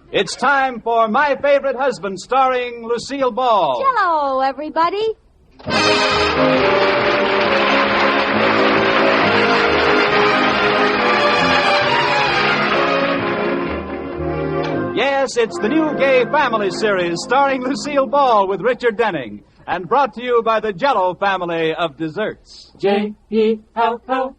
It's time for My Favorite Husband, starring Lucille Ball. Hello, everybody. Yes, it's the new gay family series starring Lucille Ball with Richard Denning and brought to you by the Jell-O family of desserts. J-E-L-L.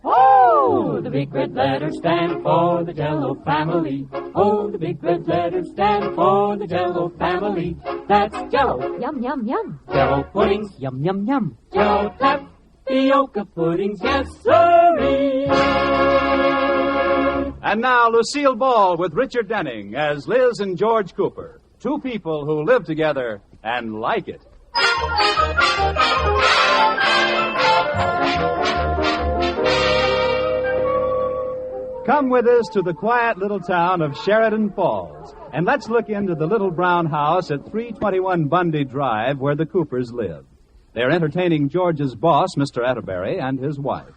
Oh, the big red letters stand for the Jell-O family. Oh, the big red letters stand for the Jell-O family. That's Jell-O. Yum, yum, yum. Jell-O puddings. Yum, yum, yum. Jell-O tapioca puddings. Yes, sirree. And now, Lucille Ball with Richard Denning as Liz and George Cooper, two people who live together and like it. Come with us to the quiet little town of Sheridan Falls, and let's look into the little brown house at 321 Bundy Drive where the Coopers live. They're entertaining George's boss, Mr. Atterbury, and his wife.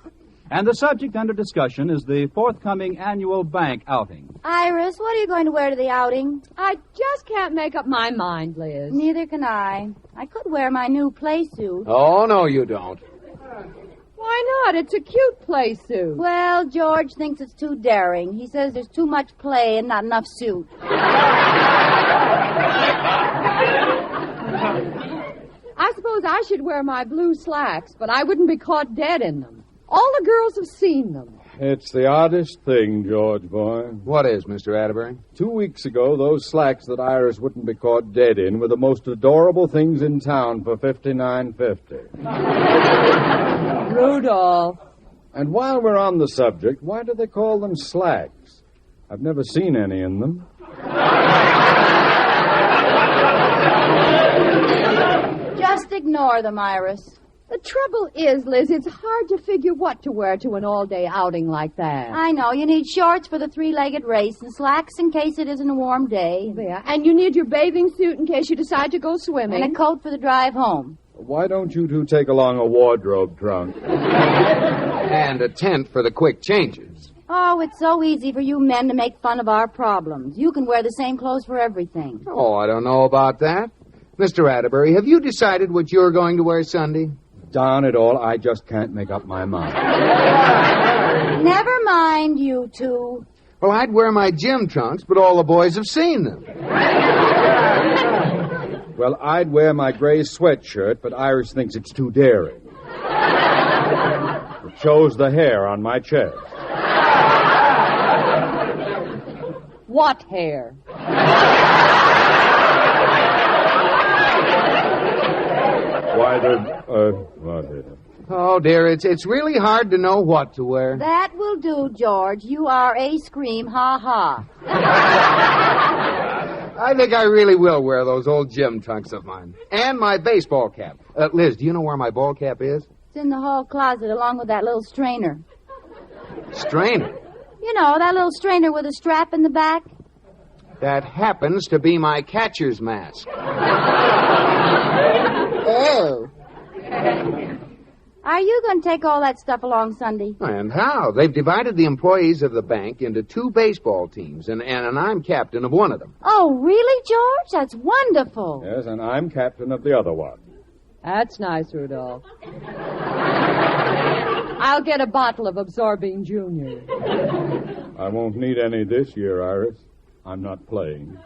And the subject under discussion is the forthcoming annual bank outing. Iris, what are you going to wear to the outing? I just can't make up my mind, Liz. Neither can I. I could wear my new play suit. Oh, no, you don't. Why not? It's a cute play suit. Well, George thinks it's too daring. He says there's too much play and not enough suit. I suppose I should wear my blue slacks, but I wouldn't be caught dead in them. All the girls have seen them. It's the oddest thing, George, boy. What is, Mr. Atterbury? 2 weeks ago, those slacks that Iris wouldn't be caught dead in were the most adorable things in town for $59.50. Rudolph. And while we're on the subject, why do they call them slacks? I've never seen any in them. Just ignore them, Iris. The trouble is, Liz, it's hard to figure what to wear to an all-day outing like that. I know. You need shorts for the three-legged race and slacks in case it isn't a warm day. Yeah, and you need your bathing suit in case you decide to go swimming. And a coat for the drive home. Why don't you two take along a wardrobe trunk? And a tent for the quick changes. Oh, it's so easy for you men to make fun of our problems. You can wear the same clothes for everything. Oh, I don't know about that. Mr. Atterbury, have you decided what you're going to wear Sunday? Darn it all, I just can't make up my mind. Never mind, you two. Well, I'd wear my gym trunks, but all the boys have seen them. Well, I'd wear my gray sweatshirt, but Iris thinks it's too daring. It shows the hair on my chest. What hair? Why, what is it? Oh, dear, it's really hard to know what to wear. That will do, George. You are a scream, ha-ha. I think I really will wear those old gym trunks of mine. And my baseball cap. Liz, do you know where my ball cap is? It's in the hall closet along with that little strainer. Strainer? You know, that little strainer with a strap in the back. That happens to be my catcher's mask. Oh. Are you going to take all that stuff along Sunday? And how? They've divided the employees of the bank into two baseball teams, and I'm captain of one of them. Oh, really, George? That's wonderful. Yes, and I'm captain of the other one. That's nice, Rudolph. I'll get a bottle of Absorbing Junior. I won't need any this year, Iris. I'm not playing.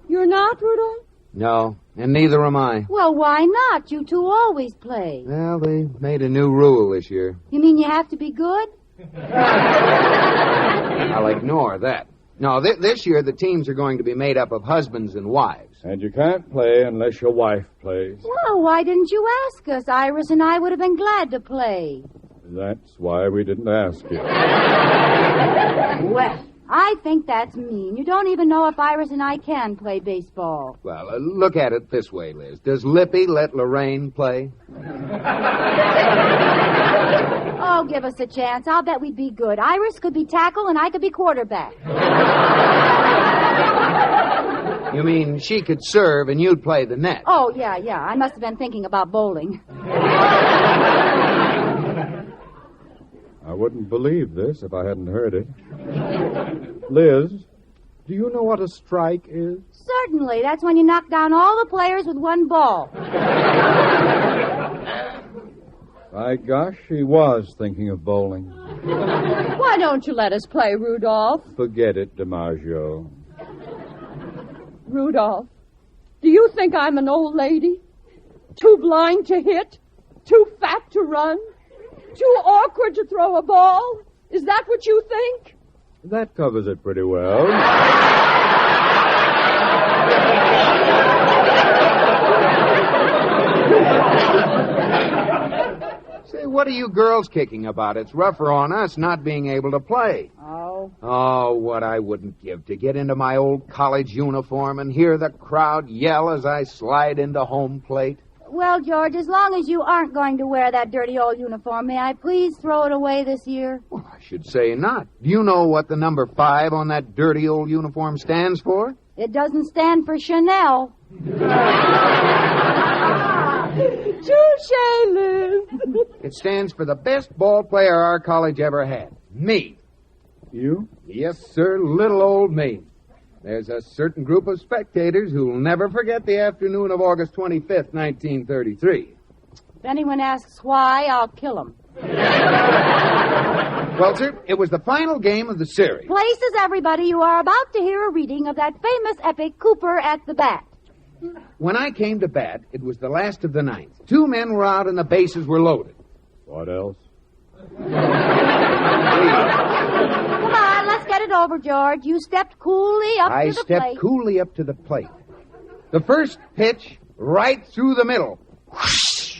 You're not, Rudolph? No, and neither am I. Well, why not? You two always play. Well, they made a new rule this year. You mean you have to be good? I'll ignore that. No, this year the teams are going to be made up of husbands and wives. And you can't play unless your wife plays. Well, why didn't you ask us? Iris and I would have been glad to play. That's why we didn't ask you. Well, I think that's mean. You don't even know if Iris and I can play baseball. Well, look at it this way, Liz. Does Lippy let Lorraine play? Oh, give us a chance. I'll bet we'd be good. Iris could be tackle and I could be quarterback. You mean she could serve and you'd play the net? Oh, yeah. I must have been thinking about bowling. I wouldn't believe this if I hadn't heard it. Liz, Do you know what a strike is? Certainly. That's when you knock down all the players with one ball. By gosh, he was thinking of bowling. Why don't you let us play, Rudolph? Forget it, DiMaggio. Rudolph, do you think I'm an old lady? Too blind to hit? Too fat to run? Too awkward to throw a ball? Is that what you think? That covers it pretty well. Say, what are you girls kicking about? It's rougher on us not being able to play. Oh. Oh, what I wouldn't give to get into my old college uniform and hear the crowd yell as I slide into home plate. Well, George, as long as you aren't going to wear that dirty old uniform, may I please throw it away this year? Well, I should say not. Do you know what the number 5 on that dirty old uniform stands for? It doesn't stand for Chanel. Touché, Liz. It stands for the best ball player our college ever had. Me. You? Yes, sir, little old me. There's a certain group of spectators who'll never forget the afternoon of August 25th, 1933. If anyone asks why, I'll kill him. Well, sir, it was the final game of the series. Places, everybody, you are about to hear a reading of that famous epic, Cooper at the Bat. When I came to bat, it was the last of the ninth. 2 men were out and the bases were loaded. What else? Come on, let's get it over, George. You stepped coolly up to the plate. I stepped coolly up to the plate. The first pitch, right through the middle. Whoosh!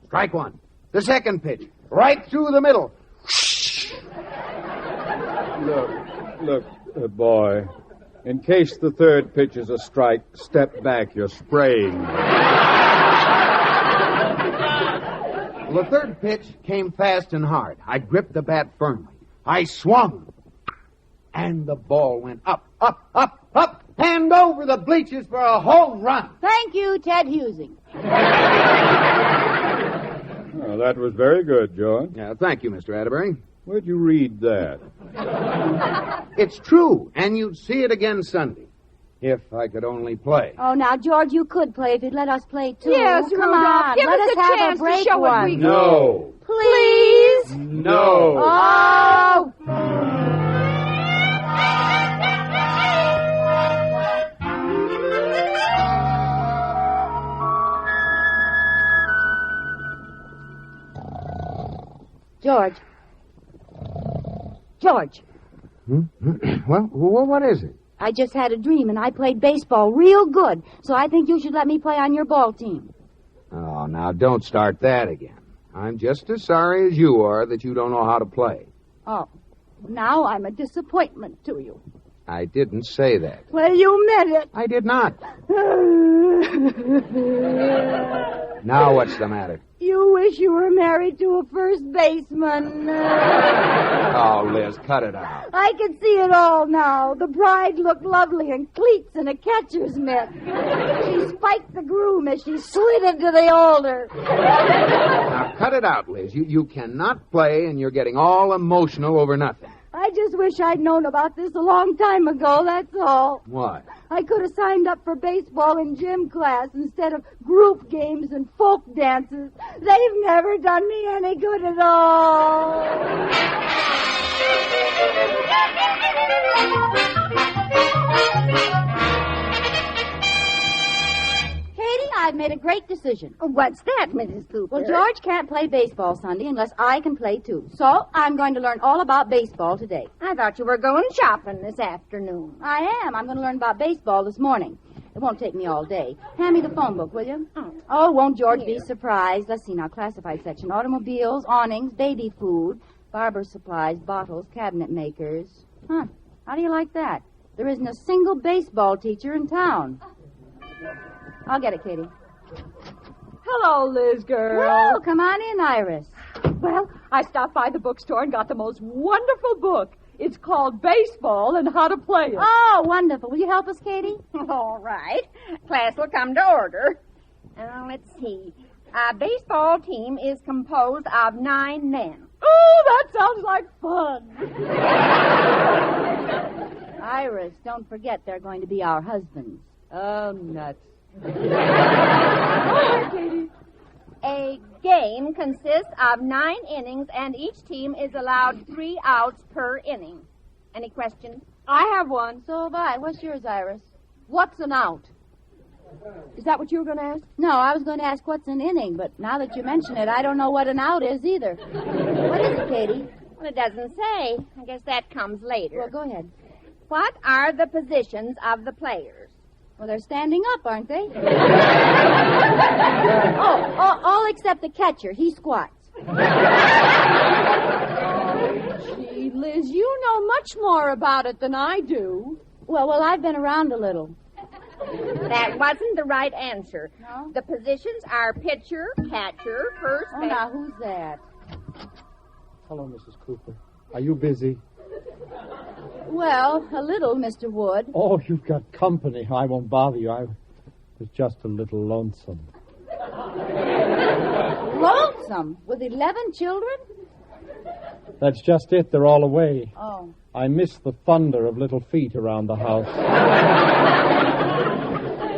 Strike one. The second pitch, right through the middle. Whoosh! Look, boy. In case the third pitch is a strike, step back. You're spraying. Well, the third pitch came fast and hard. I gripped the bat firmly. I swung. And the ball went up, up, up, up, and over the bleachers for a home run. Thank you, Ted Husing. Oh, that was very good, George. Yeah, thank you, Mr. Atterbury. Where'd you read that? It's true, and you'd see it again Sunday. If I could only play. Oh, now, George, you could play if you'd let us play, too. Yes, come Rudolph, on. give let us us a have chance a break to show what one. we No. Please? No. Oh! George. Well, what is it? I just had a dream, and I played baseball real good, so I think you should let me play on your ball team. Oh, now, don't start that again. I'm just as sorry as you are that you don't know how to play. Oh, now I'm a disappointment to you. I didn't say that. Well, you meant it. I did not. Now what's the matter? You wish you were married to a first baseman. Oh, Liz, cut it out. I can see it all now. The bride looked lovely in cleats and a catcher's mitt. She spiked the groom as she slid into the altar. Now, cut it out, Liz. You cannot play, and you're getting all emotional over nothing. I just wish I'd known about this a long time ago, that's all. What? I could have signed up for baseball in gym class instead of group games and folk dances. They've never done me any good at all. Katie, I've made a great decision. What's that, Mrs. Cooper? Well, George can't play baseball Sunday unless I can play, too. So I'm going to learn all about baseball today. I thought you were going shopping this afternoon. I am. I'm going to learn about baseball this morning. It won't take me all day. Hand me the phone book, will you? Oh, won't George be surprised? Let's see now. Classified section. Automobiles, awnings, baby food, barber supplies, bottles, cabinet makers. Huh. How do you like that? There isn't a single baseball teacher in town. I'll get it, Katie. Hello, Liz girl. Well, come on in, Iris. Well, I stopped by the bookstore and got the most wonderful book. It's called Baseball and How to Play It. Oh, wonderful. Will you help us, Katie? All right. Class will come to order. Let's see. Our baseball team is composed of 9 men. Oh, that sounds like fun. Iris, don't forget they're going to be our husbands. Oh, nuts. Katie. A game consists of 9 innings, and each team is allowed 3 outs per inning. Any questions? I have one. So have I. What's yours, Iris? What's an out? Is that what you were going to ask? No, I was going to ask what's an inning, but now that you mention it, I don't know what an out is either. What is it, Katie? Well, it doesn't say. I guess that comes later. Well, go ahead. What are the positions of the players? Well, they're standing up, aren't they? all except the catcher. He squats. Gee, Liz, you know much more about it than I do. Well, I've been around a little. That wasn't the right answer. No? The positions are pitcher, catcher, first Oh, base. now, who's that? Hello, Mrs. Cooper. Are you busy? Well, a little, Mr. Wood. Oh, you've got company. I won't bother you. I was just a little lonesome. Lonesome? With 11 children? That's just it. They're all away. Oh. I miss the thunder of little feet around the house.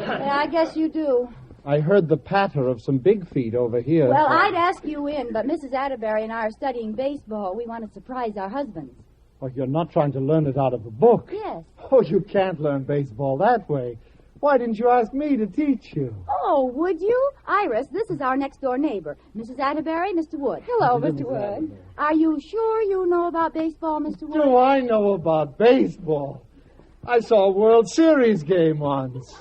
Yeah, I guess you do. I heard the patter of some big feet over here. Well, I'd ask you in, but Mrs. Atterbury and I are studying baseball. We want to surprise our husbands. Oh, you're not trying to learn it out of a book. Yes. Oh, you can't learn baseball that way. Why didn't you ask me to teach you? Oh, would you? Iris, this is our next-door neighbor. Mrs. Atterbury, Mr. Wood. Hello, Mr. Wood. Are you sure you know about baseball, Mr. Wood? Do I know about baseball? I saw a World Series game once.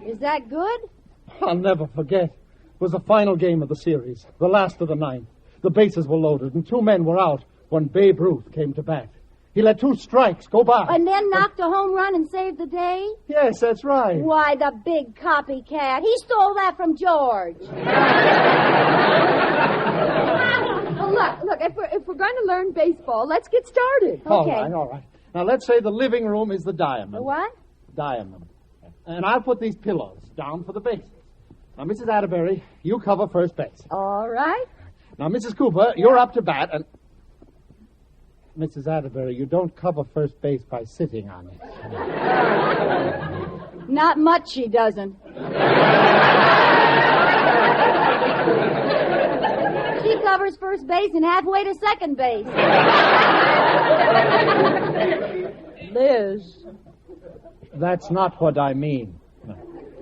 Is that good? I'll never forget. It was the final game of the series, the last of the ninth. The bases were loaded, and 2 men were out when Babe Ruth came to bat. He let 2 strikes go by. And then knocked a home run and saved the day? Yes, that's right. Why, the big copycat. He stole that from George. Well, look, if we're going to learn baseball, let's get started. All Okay. right, all right. Now, let's say the living room is the diamond. The what? Diamond. And I'll put these pillows down for the bases. Now, Mrs. Atterbury, you cover first base. All right. Now, Mrs. Cooper, you're up to bat, and... Mrs. Atterbury, you don't cover first base by sitting on it. Not much she doesn't. She covers first base and halfway to second base. Liz. That's not what I mean.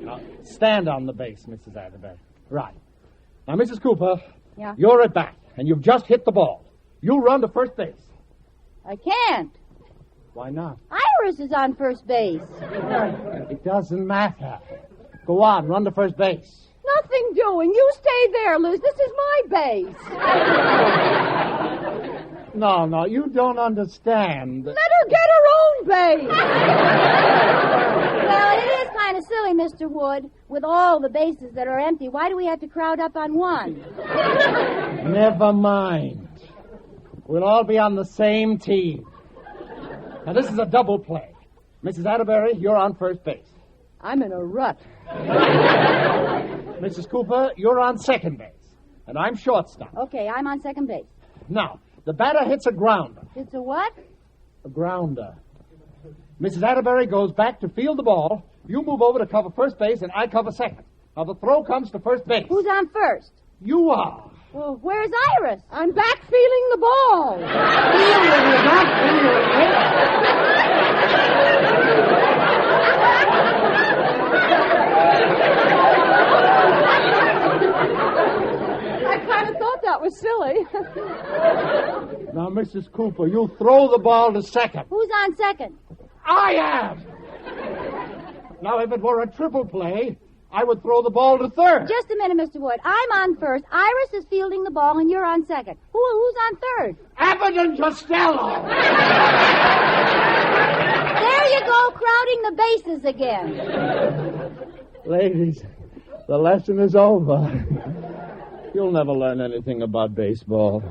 Now, stand on the base, Mrs. Atterbury. Right. Now, Mrs. Cooper, Yeah? you're at bat, and you've just hit the ball. You run to first base. I can't. Why not? Iris is on first base. It doesn't matter. Go on, run to first base. Nothing doing. You stay there, Liz. This is my base. No, you don't understand. Let her get her own base. Well, it is kind of silly, Mr. Wood. With all the bases that are empty, why do we have to crowd up on one? Never mind. We'll all be on the same team. Now, this is a double play. Mrs. Atterbury, you're on first base. I'm in a rut. Mrs. Cooper, you're on second base. And I'm shortstop. Okay, I'm on second base. Now, the batter hits a grounder. It's a what? A grounder. Mrs. Atterbury goes back to field the ball. You move over to cover first base, and I cover second. Now, the throw comes to first base. Who's on first? You are. Well, where's Iris? I'm back feeling the ball. Feeling it, not feeling it. I kind of thought that was silly. Now, Mrs. Cooper, you throw the ball to second. Who's on second? I am. Now, if it were a triple play, I would throw the ball to third. Just a minute, Mr. Wood. I'm on first. Iris is fielding the ball, and you're on second. Who's on third? Abbott and Costello. There you go, crowding the bases again. Ladies, the lesson is over. You'll never learn anything about baseball.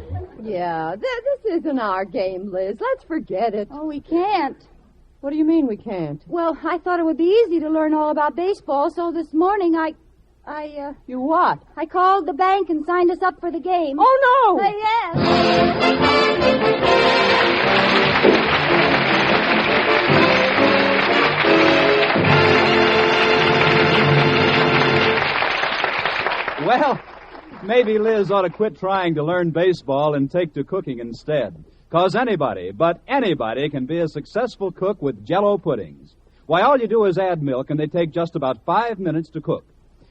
Yeah, this isn't our game, Liz. Let's forget it. Oh, we can't. What do you mean we can't? Well, I thought it would be easy to learn all about baseball, so this morning You what? I called the bank and signed us up for the game. Oh, no! Yes. Maybe Liz ought to quit trying to learn baseball and take to cooking instead. 'Cause anybody, but anybody, can be a successful cook with Jell-O puddings. Why, all you do is add milk, and they take just about 5 minutes to cook.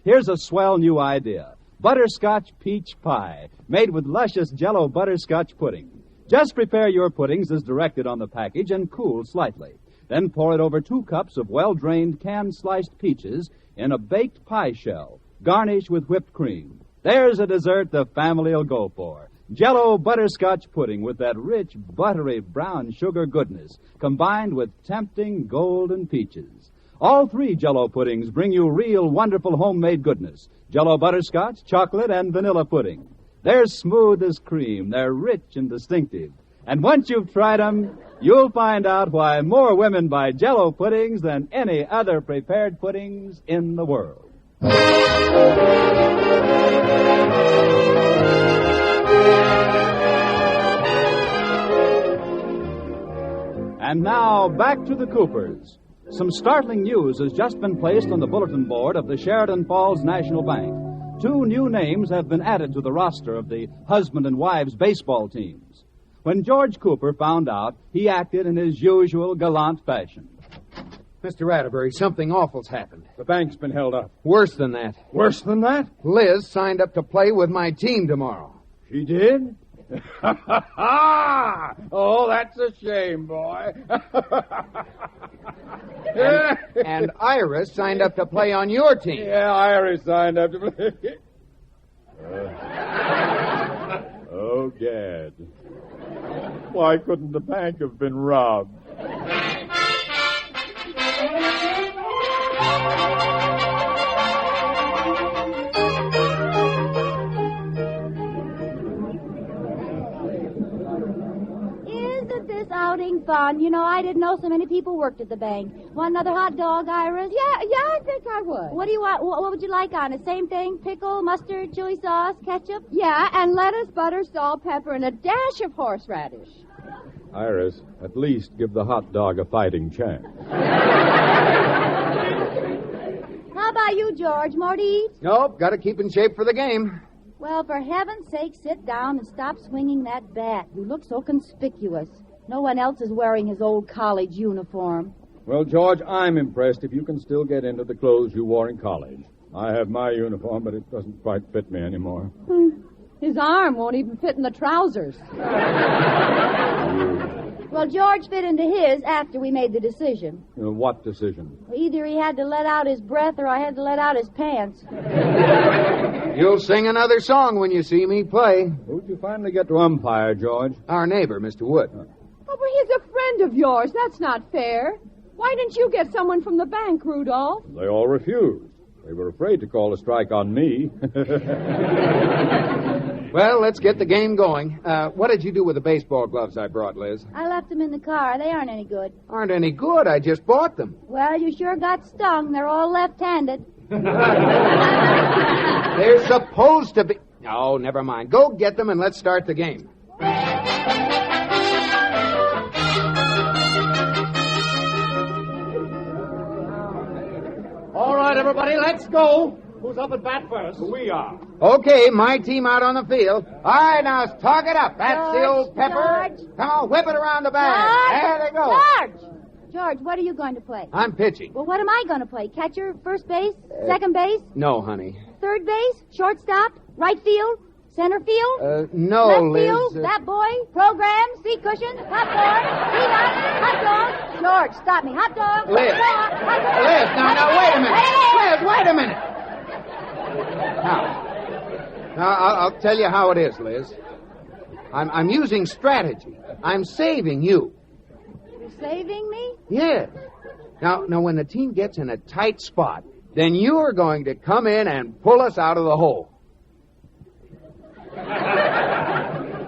Here's a swell new idea. Butterscotch peach pie, made with luscious Jell-O butterscotch pudding. Just prepare your puddings as directed on the package and cool slightly. Then pour it over 2 cups of well-drained canned sliced peaches in a baked pie shell. Garnish with whipped cream. There's a dessert the family'll go for. Jell-O butterscotch pudding with that rich, buttery brown sugar goodness, combined with tempting golden peaches. All 3 Jell-O puddings bring you real, wonderful homemade goodness. Jell-O butterscotch, chocolate, and vanilla pudding. They're smooth as cream. They're rich and distinctive. And once you've tried them, you'll find out why more women buy Jell-O puddings than any other prepared puddings in the world. And now, back to the Coopers. Some startling news has just been placed on the bulletin board of the Sheridan Falls National Bank. 2 new names have been added to the roster of the husband and wives baseball teams. When George Cooper found out, he acted in his usual gallant fashion. Mr. Atterbury, something awful's happened. The bank's been held up. Worse than that. Worse than that? Liz signed up to play with my team tomorrow. She did? Oh, that's a shame, boy. And Iris signed up to play on your team. Yeah, Iris signed up to play. Oh, Gad. Why couldn't the bank have been robbed? Outing fun. You know, I didn't know so many people worked at the bank. Want another hot dog, Iris? Yeah, I think I would. What do you want? What would you like on it? Same thing? Pickle, mustard, chili sauce, ketchup? Yeah, and lettuce, butter, salt, pepper, and a dash of horseradish. Iris, at least give the hot dog a fighting chance. How about you, George? More to eat? Nope, got to keep in shape for the game. Well, for heaven's sake, sit down and stop swinging that bat. You look so conspicuous. No one else is wearing his old college uniform. Well, George, I'm impressed if you can still get into the clothes you wore in college. I have my uniform, but it doesn't quite fit me anymore. His arm won't even fit in the trousers. Well, George fit into his after we made the decision. What decision? Either he had to let out his breath or I had to let out his pants. You'll sing another song when you see me play. Who'd you finally get to umpire, George? Our neighbor, Mr. Wood. Oh, but he's a friend of yours. That's not fair. Why didn't you get someone from the bank, Rudolph? They all refused. They were afraid to call a strike on me. Well, let's get the game going. What did you do with the baseball gloves I brought, Liz? I left them in the car. They aren't any good. Aren't any good. I just bought them. Well, you sure got stung. They're all left-handed. They're supposed to be... Oh, never mind. Go get them and let's start the game. All right, everybody, let's go. Who's up at bat first? We are. Okay, my team out on the field. All right, now, talk it up. That's the old pepper. George. Come on, whip it around the bag. There they go. George, what are you going to play? I'm pitching. Well, what am I going to play? Catcher, first base, second base, No, honey. third base, shortstop, right field, center field, No, left Liz. field, that boy, program, seat cushion, hot dog, peanut, hot dog. George, stop me. Hot dog. Liz. Hot dog. Liz, now, wait a minute. Hey! Liz, wait a minute. Now, I'll tell you how it is, Liz. I'm using strategy. I'm saving you. You're saving me? Yes. Now, when the team gets in a tight spot, then you're going to come in and pull us out of the hole.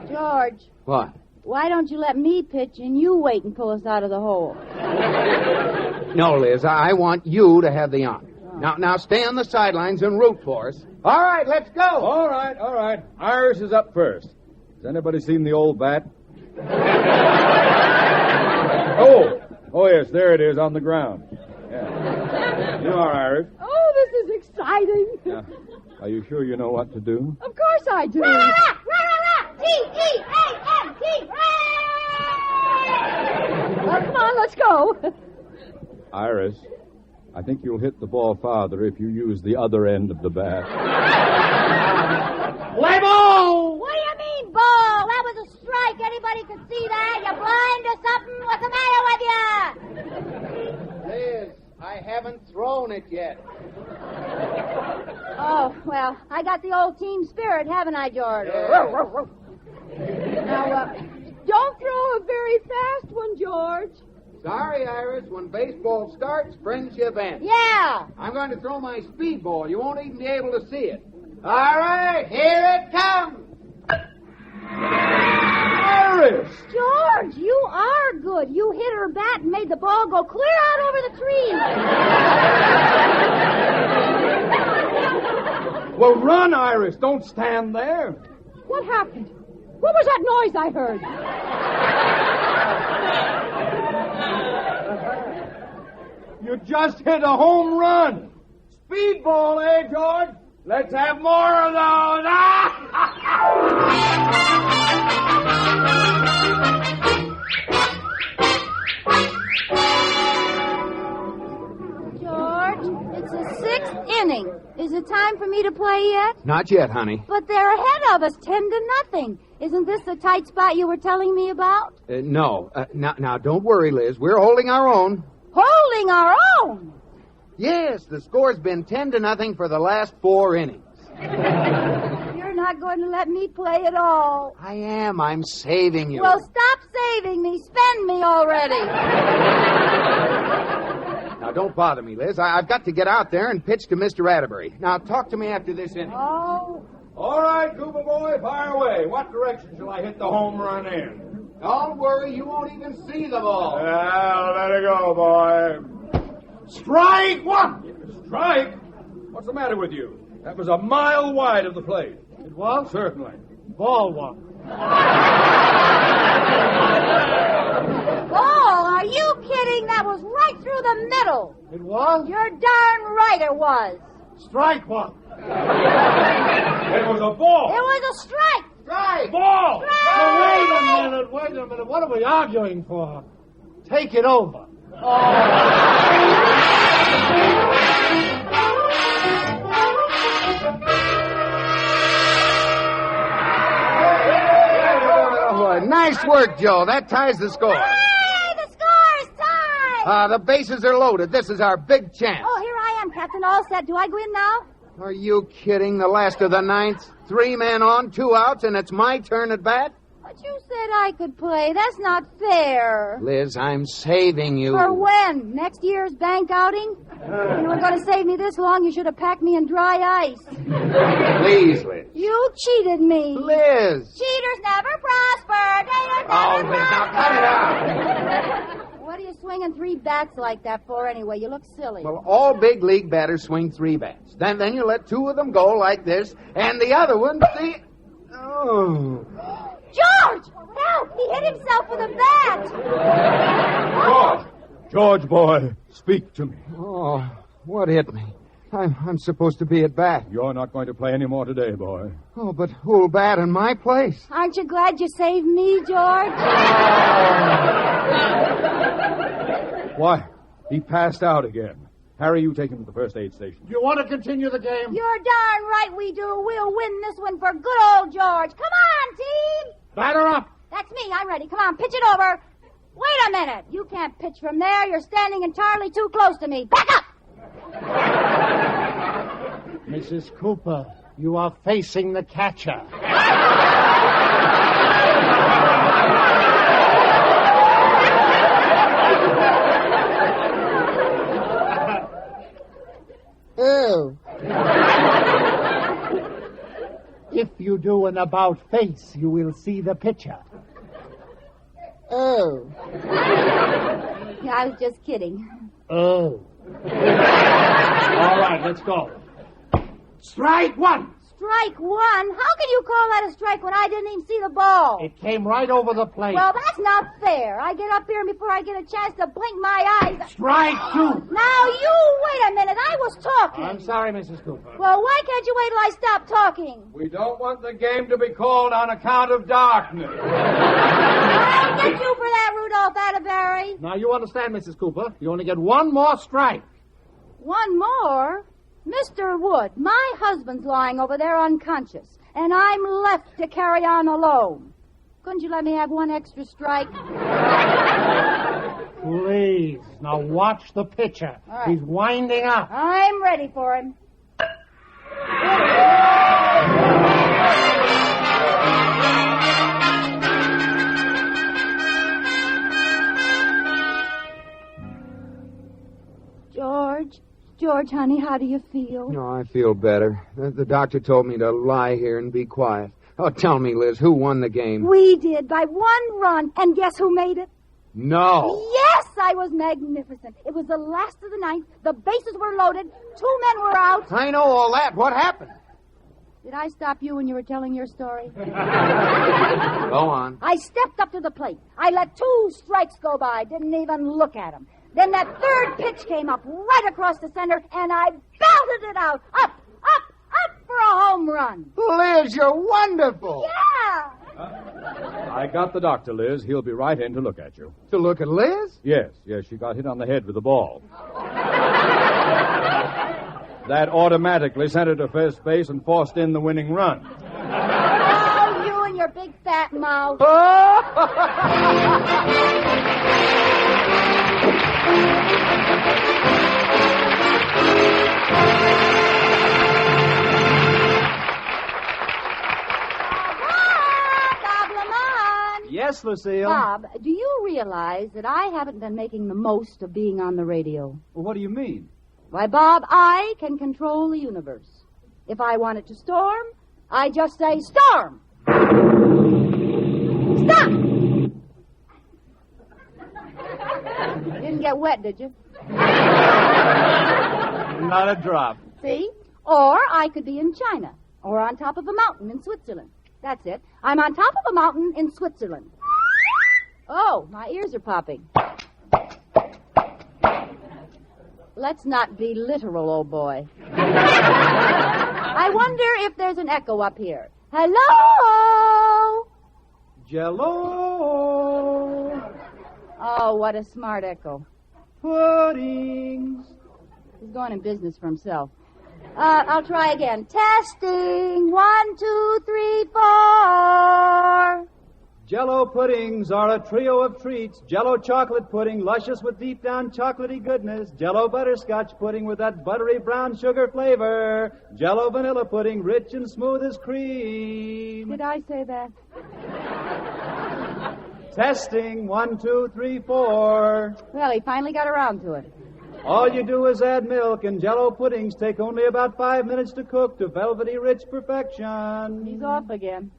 George. What? Why don't you let me pitch and you wait and pull us out of the hole? No, Liz, I want you to have the honor. Now, stay on the sidelines and root for us. All right, let's go. All right. Iris is up first. Has anybody seen the old bat? Oh, yes, there it is on the ground. Yeah. You are, Iris. Oh, this is exciting. Yeah. Are you sure you know what to do? Of course I do. T-E-A-M-T. Well, come on, let's go. Iris, I think you'll hit the ball farther if you use the other end of the bat. Play ball! What do you mean, ball? That was a strike. Anybody could see that. You blind or something? What's the matter with you? Liz, I haven't thrown it yet. Oh, well, I got the old team spirit, haven't I, George? Now, don't throw a very fast one, George. Sorry, Iris. When baseball starts, friendship ends. Yeah. I'm going to throw my speedball. You won't even be able to see it. All right, here it comes. Iris! George, you are good. You hit her bat and made the ball go clear out over the trees. Well, run, Iris. Don't stand there. What happened? What was that noise I heard? You just hit a home run. Speedball, eh, George? Let's have more of those. George, it's the 6th inning. Is it time for me to play yet? Not yet, honey. But they're ahead of us, 10-0. Isn't this the tight spot you were telling me about? No. Now, don't worry, Liz. We're holding our own. Holding our own? Yes, the score's been 10-0 for the last 4 innings. You're not going to let me play at all. I am. I'm saving you. Well, stop saving me. Spend me already. Now, don't bother me, Liz. I've got to get out there and pitch to Mr. Atterbury. Now, talk to me after this inning. Oh. All right, Cooper boy, fire away. What direction shall I hit the home run in? Don't worry. You won't even see the ball. Well, let it go, boy. Strike one! Strike? What's the matter with you? That was a mile wide of the plate. It was? Certainly. Ball one. Ball, are you kidding? That was right through the middle. It was? You're darn right it was. Strike one. It was a ball. It was a strike. Strike! Ball! Now, wait a minute. What are we arguing for? Take it over. Nice work, Joe. That ties the score. Hey, the score is tied. The bases are loaded. This is our big chance. Oh, here I am, Captain. All set. Do I go in now? Are you kidding? The last of the ninth? 3 men on, 2 outs, and it's my turn at bat? But you said I could play. That's not fair. Liz, I'm saving you. For when? Next year's bank outing? You were going to save me this long, you should have packed me in dry ice. Please, Liz. You cheated me. Liz. Cheaters never prosper. Cheaters Oh, never Liz, now cut it out. What are you swinging 3 bats like that for anyway? You look silly. Well, all big league batters swing 3 bats. Then you let 2 of them go like this, and the other one, see... Oh... George! Help! He hit himself with a bat! George, boy, speak to me. Oh, what hit me? I'm supposed to be at bat. You're not going to play any more today, boy. Oh, but who'll bat in my place? Aren't you glad you saved me, George? Why, he passed out again. Harry, you take him to the first aid station. You want to continue the game? You're darn right we do. We'll win this one for good old George. Come on, team! Batter up. That's me. I'm ready. Come on, pitch it over. Wait a minute. You can't pitch from there. You're standing entirely too close to me. Back up! Mrs. Cooper, you are facing the catcher. Ooh. If you do an about face, you will see the pitcher. Oh. Yeah, I was just kidding. Oh. All right, let's go. Strike one! Strike one? How can you call that a strike when I didn't even see the ball? It came right over the plate. Well, that's not fair. I get up here and before I get a chance to blink my eyes... Strike two. Now, you wait a minute. I was talking. I'm sorry, Mrs. Cooper. Well, why can't you wait till I stop talking? We don't want the game to be called on account of darkness. I'll get you for that, Rudolph Atterbury. Now, you understand, Mrs. Cooper. You only get one more strike. One more? Mr. Wood, my husband's lying over there unconscious, and I'm left to carry on alone. Couldn't you let me have one extra strike? Please. Now, watch the pitcher. All right. He's winding up. I'm ready for him. George, honey, how do you feel? No, I feel better. The doctor told me to lie here and be quiet. Oh, tell me, Liz, who won the game? We did, by one run. And guess who made it? No. Yes, I was magnificent. It was the last of the ninth. The bases were loaded. 2 men were out. I know all that. What happened? Did I stop you when you were telling your story? Go on. I stepped up to the plate. I let 2 strikes go by. Didn't even look at them. Then that third pitch came up right across the center, and I belted it out. Up for a home run. Liz, you're wonderful. Yeah. I got the doctor, Liz. He'll be right in to look at you. To look at Liz? Yes, she got hit on the head with the ball. That automatically sent her to first base and forced in the winning run. Oh, you and your big fat mouth. Yes, Lucille. Bob, do you realize that I haven't been making the most of being on the radio? Well, what do you mean? Why, Bob, I can control the universe. If I want it to storm, I just say, storm! Stop! You didn't get wet, did you? Not a drop. See? Or I could be in China, or on top of a mountain in Switzerland. That's it. I'm on top of a mountain in Switzerland. Oh, my ears are popping. Let's not be literal, old boy. I wonder if there's an echo up here. Hello? Jell-O. Oh, what a smart echo. Puddings. He's going in business for himself. I'll try again. Testing. 1, 2, 3, 4. Jell-O puddings are a trio of treats. Jell-O chocolate pudding, luscious with deep down chocolatey goodness. Jell-O butterscotch pudding with that buttery brown sugar flavor. Jell-O vanilla pudding, rich and smooth as cream. Did I say that? Testing. 1, 2, 3, 4. Well, he finally got around to it. All you do is add milk, and Jell-O puddings take only about 5 minutes to cook to velvety rich perfection. He's off again.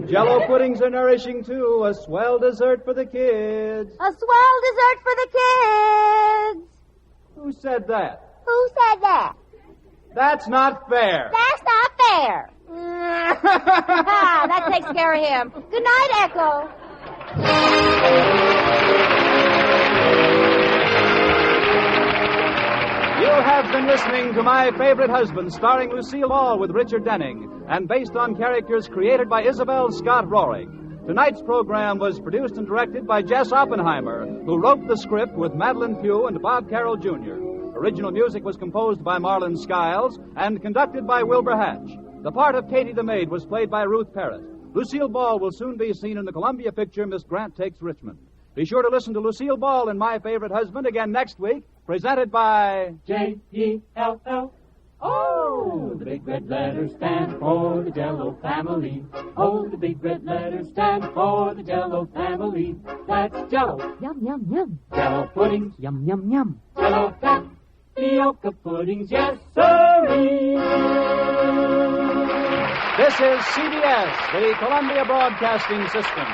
Jell-O puddings are nourishing, too. A swell dessert for the kids. A swell dessert for the kids. Who said that? Who said that? That's not fair. That's not fair. That takes care of him. Good night, Echo. You have been listening to My Favorite Husband, starring Lucille Ball with Richard Denning, and based on characters created by Isabel Scott Rorick. Tonight's program was produced and directed by Jess Oppenheimer, who wrote the script with Madeline Pugh and Bob Carroll Jr. Original music was composed by Marlon Skiles and conducted by Wilbur Hatch. The part of Katie the Maid was played by Ruth Parrott. Lucille Ball will soon be seen in the Columbia picture Miss Grant Takes Richmond. Be sure to listen to Lucille Ball in My Favorite Husband again next week, presented by Jell-O. Oh, the big red letters stand for the Jell-O family. Oh, the big red letters stand for the Jell-O family. That's Jell-O. Yum, yum, yum. Jell-O puddings. Yum, yum, yum. Jell-O tapioca puddings. Yes, sirree. This is CBS, the Columbia Broadcasting System.